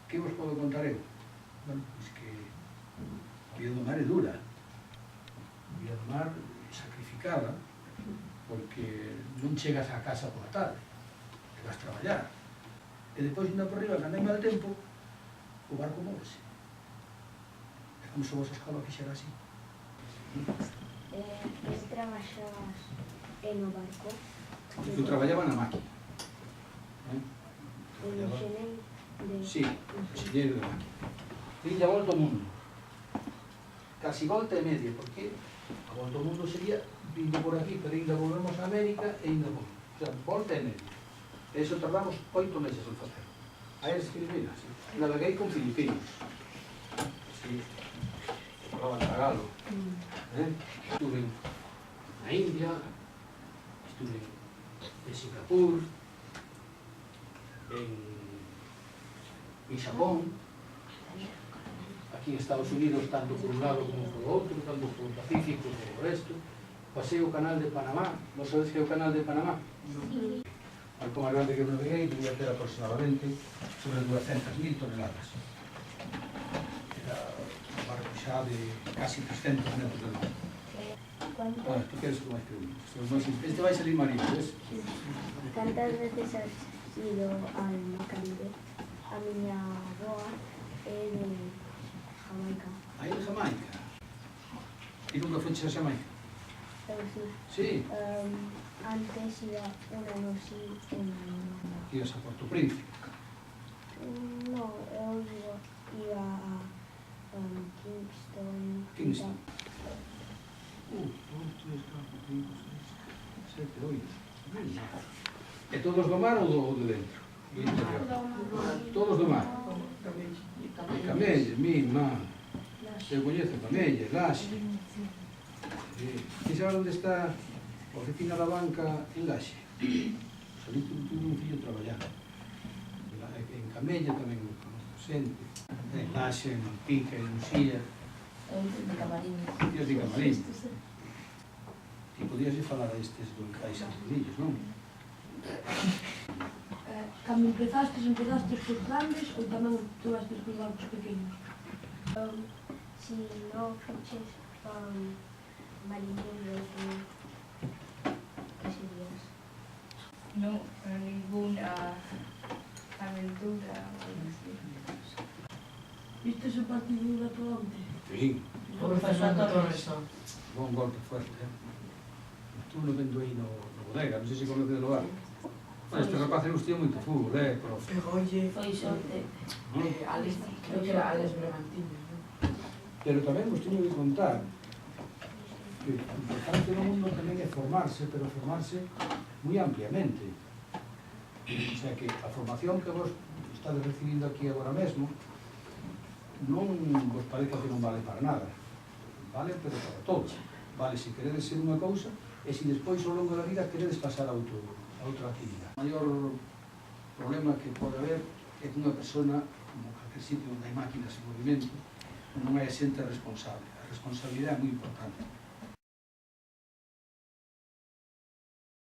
Que vos podo contar eu? Bueno, pois que a vida do mar é dura. A vida do mar é sacrificada, porque non chegas á casa pola tarde, que vas traballar. E depois, ainda por riba, cando hai mal tempo, o barco móvese. É como se o vosso escalo fixera así. Que trabaxabas no barco? Eu traballaba na máquina. Sí, enxeñeiro de máquina. Dille a volta ao mundo. Casi volta e media, porque a volta ao mundo sería vindo por aquí, pero ainda volvemos a América e ainda volvemos. O sea, volta e media. E iso tardamos 8 meses en facer. A esas Filipinas, sí. Naveguei con filipinos. Sí. Falaban tagalo. Estuve na India, estuve en Singapur, en Xapón, aquí en Estados Unidos, tanto por un lado como por outro, tanto por o Pacífico como por resto. Pasei o canal de Panamá. Vos sabedes que é o canal de Panamá? Sí. O barco máis grande que eu naveguei debía ter aproximadamente sobre 200.000 toneladas. Era un barco xa de casi 300 metros de longo. Bueno, tú queres que máis preguntas? Este vai salir marino, ves? Cantas veces has ido al Caribe? A miña avoa é de Jamaica. Aí en Jamaica? E nunca foches a Jamaica? Sí. Sí? Antes iba un ano sí, un ano. Ibas a Puerto Príncipe? No, eu iba a Kingston. Kingston? 1, 2, 3, 4, 5, 6, 7, 8. E todos do mar ou de dentro? Todos do mar? Camelles, man. Eu coñezo Camelles, Laxe. E sabes onde está a oficina da banca en Laxe? Salí tuve un fillo traballando. En Camelles tamén conozco xente. En Laxe, en Malpica, en Lucía. De Camariñas. Tíos de Camariñas. E podías falar a estes do países rodillos, non? Cando empezastes cos grandes ou tamén tuvestes cos barcos pequenos? Si non foches mariñeiro, que serías? No, ninguna aventura o algo así. Vistes o partido do Atlante? Sí. Como Fernando Torres. Bon golpe fuerte, Estuve vendo aí no bodega, non sei se conoce do bar. Este rapaz é un tío moito fútbol, profe. Pegolle. Foi sorte. Alex, creo que era Alex Bremantiño, non? Pero tamén vos teño que contar que o importante no mundo tamén é formarse, pero formarse moi ampliamente. O sea que a formación que vos estades recibindo aquí agora mesmo non vos parece que non vale para nada. Vale, pero para todo. Vale, se queredes ser unha cousa e se despois ao longo da vida queredes pasar a outra actividade. O maior problema que pode haber é que unha persona, como calquer sitio onde hai máquinas en movimento, non é xente responsable. A responsabilidade é moi importante.